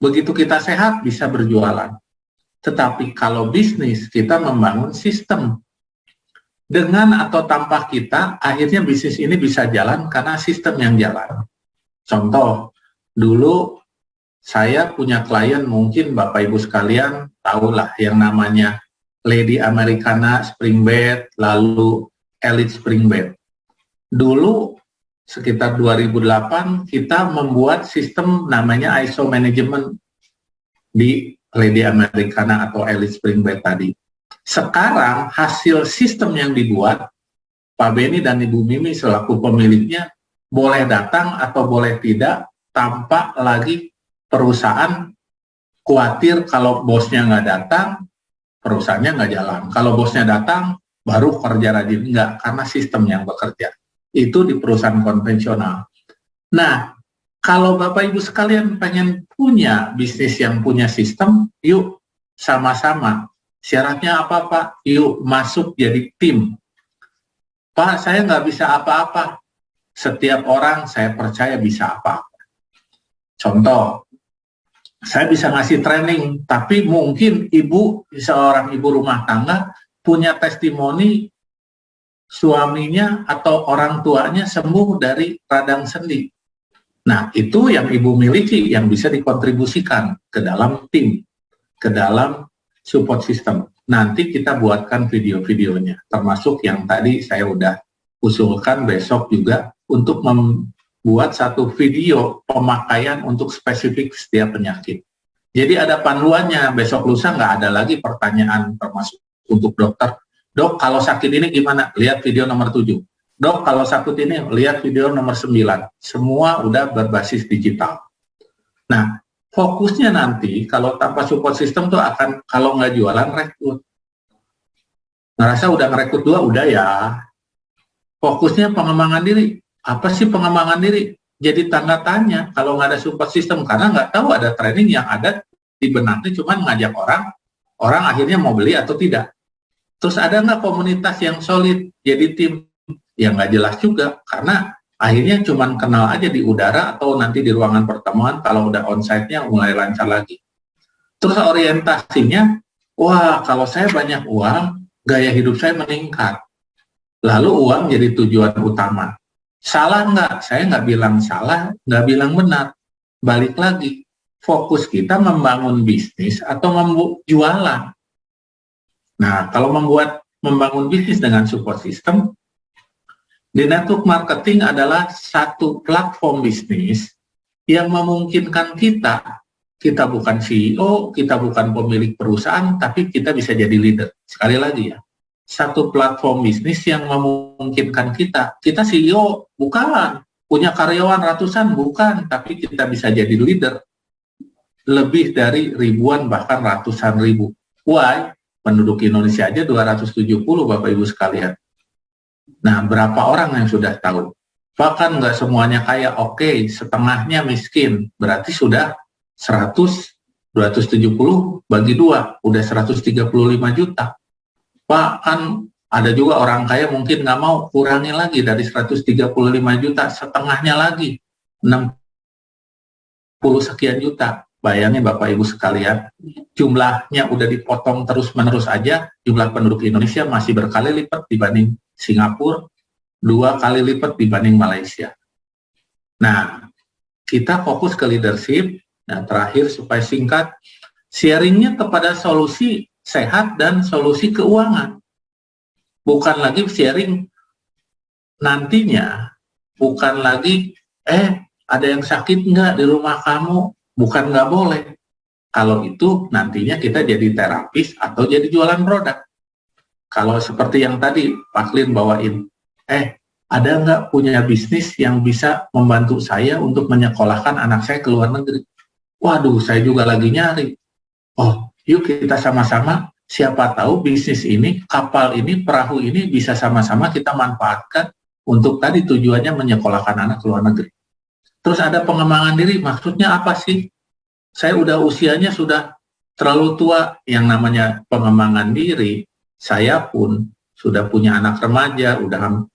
Begitu kita sehat bisa berjualan. Tetapi kalau bisnis kita membangun sistem. Dengan atau tanpa kita, akhirnya bisnis ini bisa jalan karena sistem yang jalan. Contoh, dulu saya punya klien, mungkin Bapak Ibu sekalian tahulah yang namanya Lady Americana Spring Bed, lalu Elite Spring Bed. Dulu sekitar 2008 kita membuat sistem namanya ISO Management di Lady Americana atau Elite Spring Bed tadi. Sekarang hasil sistem yang dibuat, Pak Beni dan Ibu Mimi selaku pemiliknya boleh datang atau boleh tidak tanpa lagi perusahaan khawatir kalau bosnya nggak datang, perusahaannya nggak jalan. Kalau bosnya datang, baru kerja rajin. Nggak, karena sistem yang bekerja. Itu di perusahaan konvensional. Nah, kalau Bapak Ibu sekalian pengen punya bisnis yang punya sistem, yuk sama-sama. Syaratnya apa, Pak? Yuk masuk jadi tim. Pak, saya nggak bisa apa-apa. Setiap orang saya percaya bisa apa-apa. Contoh, saya bisa ngasih training, tapi mungkin seorang ibu rumah tangga punya testimoni suaminya atau orang tuanya sembuh dari radang sendi. Nah, itu yang ibu miliki yang bisa dikontribusikan ke dalam tim, ke dalam support system. Nanti kita buatkan video-videonya, termasuk yang tadi saya udah usulkan besok juga untuk membuat satu video pemakaian untuk spesifik setiap penyakit. Jadi ada panduannya, besok lusa nggak ada lagi pertanyaan termasuk untuk dokter. Dok, kalau sakit ini gimana? Lihat video nomor 7. Dok, kalau sakit ini lihat video nomor 9. Semua udah berbasis digital. Nah, fokusnya nanti kalau tanpa support system tuh akan, kalau nggak jualan, rekrut. Ngerasa udah ngerekrut 2, udah ya. Fokusnya pengembangan diri. Apa sih pengembangan diri? Jadi tanda tanya kalau nggak ada support system, karena nggak tahu ada training yang ada di benaknya cuma ngajak orang akhirnya mau beli atau tidak. Terus ada nggak komunitas yang solid jadi tim? Ya nggak jelas juga, karena akhirnya cuma kenal aja di udara atau nanti di ruangan pertemuan, kalau udah onsite-nya mulai lancar lagi. Terus orientasinya, wah kalau saya banyak uang, gaya hidup saya meningkat. Lalu uang jadi tujuan utama. Salah nggak? Saya nggak bilang salah, nggak bilang benar. Balik lagi, fokus kita membangun bisnis atau jualan. Nah, kalau membangun bisnis dengan support system, di network marketing adalah satu platform bisnis yang memungkinkan kita bukan CEO, kita bukan pemilik perusahaan, tapi kita bisa jadi leader. Sekali lagi ya, satu platform bisnis yang memungkinkan kita CEO bukan, punya karyawan ratusan bukan, tapi kita bisa jadi leader lebih dari ribuan bahkan ratusan ribu. Why? Penduduk Indonesia aja 270 Bapak Ibu sekalian. Nah, berapa orang yang sudah tahu? Bahkan nggak semuanya kaya, oke, setengahnya miskin, berarti sudah 100, 270 bagi 2, udah 135 juta. Pak, kan ada juga orang kaya mungkin nggak mau, kurangi lagi dari 135 juta, setengahnya lagi, 60 sekian juta. Bayangin Bapak Ibu sekalian, jumlahnya udah dipotong terus-menerus aja, jumlah penduduk Indonesia masih berkali lipat dibanding Singapura, 2 kali lipat dibanding Malaysia. Nah, kita fokus ke leadership. Nah, terakhir supaya singkat, sharingnya kepada solusi sehat dan solusi keuangan. Bukan lagi sharing nantinya, bukan lagi, ada yang sakit nggak di rumah kamu? Bukan nggak boleh. Kalau itu nantinya kita jadi terapis atau jadi jualan produk. Kalau seperti yang tadi Pak Klin bawain, ada nggak punya bisnis yang bisa membantu saya untuk menyekolahkan anak saya ke luar negeri? Waduh, saya juga lagi nyari. Oh, yuk kita sama-sama, siapa tahu bisnis ini, kapal ini, perahu ini bisa sama-sama kita manfaatkan untuk tadi tujuannya menyekolahkan anak ke luar negeri. Terus ada pengembangan diri, maksudnya apa sih? Saya udah usianya sudah terlalu tua, yang namanya pengembangan diri, saya pun sudah punya anak remaja,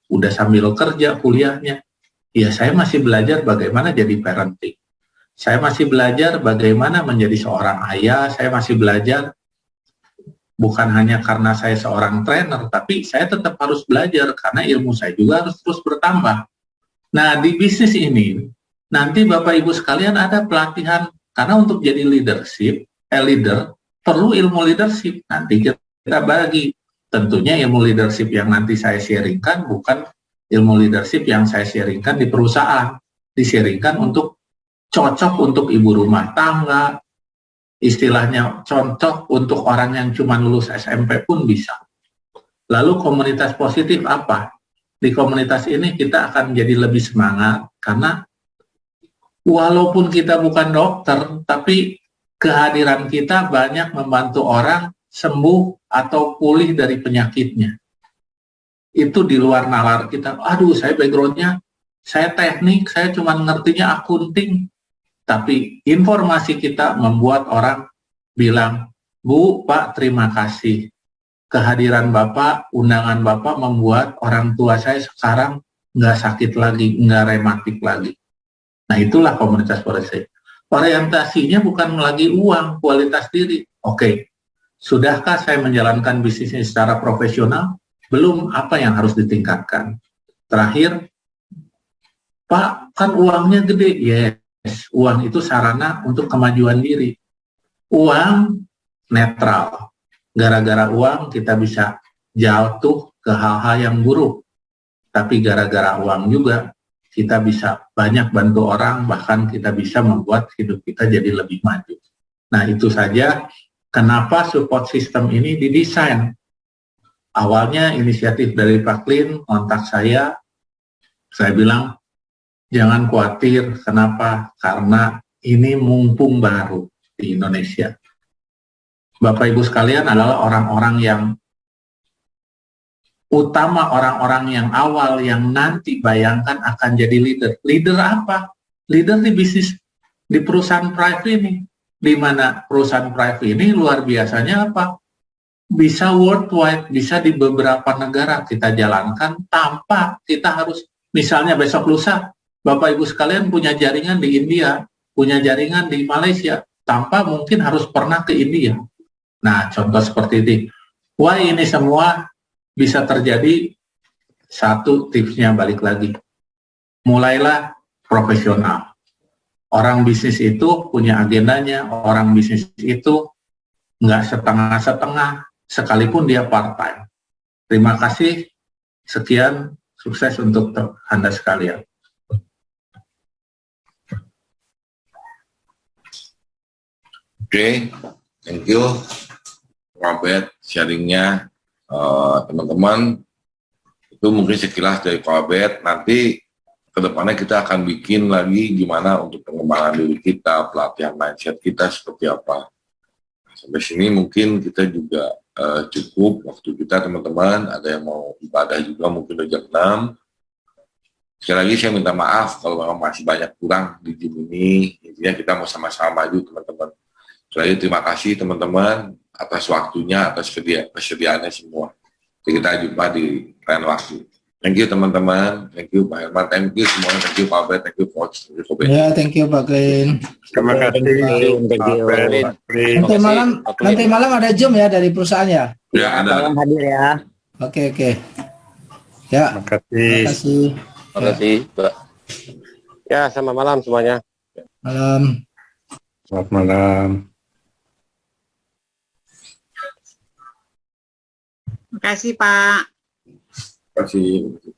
udah sambil kerja kuliahnya. Ya, saya masih belajar bagaimana jadi parenting. Saya masih belajar bagaimana menjadi seorang ayah, saya masih belajar bukan hanya karena saya seorang trainer, tapi saya tetap harus belajar karena ilmu saya juga harus terus bertambah. Nah, di bisnis ini, nanti Bapak Ibu sekalian ada pelatihan, karena untuk jadi leader perlu ilmu leadership. Nanti kita bagi. Tentunya ilmu leadership yang nanti saya sharingkan bukan ilmu leadership yang saya sharingkan di perusahaan. Di-sharingkan untuk cocok untuk ibu rumah tangga, istilahnya cocok untuk orang yang cuma lulus SMP pun bisa. Lalu komunitas positif apa? Di komunitas ini kita akan menjadi lebih semangat, karena walaupun kita bukan dokter, tapi kehadiran kita banyak membantu orang sembuh atau pulih dari penyakitnya. Itu di luar nalar kita. Aduh, saya backgroundnya, saya teknik, saya cuma ngertinya akunting. Tapi informasi kita membuat orang bilang, Bu, Pak, terima kasih. Kehadiran Bapak, undangan Bapak membuat orang tua saya sekarang nggak sakit lagi, nggak rematik lagi. Nah, itulah komunitas policy. Orientasinya bukan lagi uang, kualitas diri. Oke. Sudahkah saya menjalankan bisnisnya secara profesional? Belum, apa yang harus ditingkatkan? Terakhir, Pak, kan uangnya gede. Yes, uang itu sarana untuk kemajuan diri. Uang netral. Gara-gara uang kita bisa jatuh ke hal-hal yang buruk. Tapi gara-gara uang juga kita bisa banyak bantu orang, bahkan kita bisa membuat hidup kita jadi lebih maju. Nah, itu saja kenapa support system ini didesain. Awalnya inisiatif dari Pak Klin, kontak saya bilang, jangan khawatir, kenapa? Karena ini mumpung baru di Indonesia. Bapak Ibu sekalian adalah orang-orang yang utama, orang-orang yang awal yang nanti bayangkan akan jadi leader. Leader apa? Leader di bisnis, di perusahaan private ini. Di mana perusahaan private ini luar biasanya apa? Bisa worldwide, bisa di beberapa negara kita jalankan tanpa kita harus, misalnya besok lusa, Bapak Ibu sekalian punya jaringan di India, punya jaringan di Malaysia, tanpa mungkin harus pernah ke India. Nah, contoh seperti ini. Why ini semua bisa terjadi? Satu tipsnya balik lagi. Mulailah profesional. Orang bisnis itu punya agendanya, orang bisnis itu nggak setengah-setengah, sekalipun dia part-time. Terima kasih, sekian, sukses untuk Anda sekalian. Oke, thank you, Pak sharingnya. Teman-teman, itu mungkin sekilas dari Pak Abed. Nanti kedepannya kita akan bikin lagi gimana untuk pengembangan diri kita, pelatihan mindset kita seperti apa. Sampai sini mungkin kita juga cukup waktu kita teman-teman. Ada yang mau ibadah juga mungkin udah jam 6. Sekali lagi saya minta maaf kalau memang masih banyak kurang di tim ini. Intinya kita mau sama-sama maju teman-teman. Sekali lagi terima kasih teman-teman atas waktunya, atas kesediaannya semua. Jadi kita jumpa di lain waktu. Thank you teman-teman, thank you Pak Herman, thank you semuanya, thank you Pak Abed, thank you Coach, thank you Kobe. Ya, thank you Pak Green. Terima kasih. Thank you. Nanti malam ada Zoom ya dari perusahaan ya? Ya, ada. Tolong hadir ya. Oke. Ya, Terima kasih. terima kasih. Terima kasih, Mbak. Ya, selamat malam semuanya. Malam. Selamat malam. Terima kasih, Pak. Terima kasih.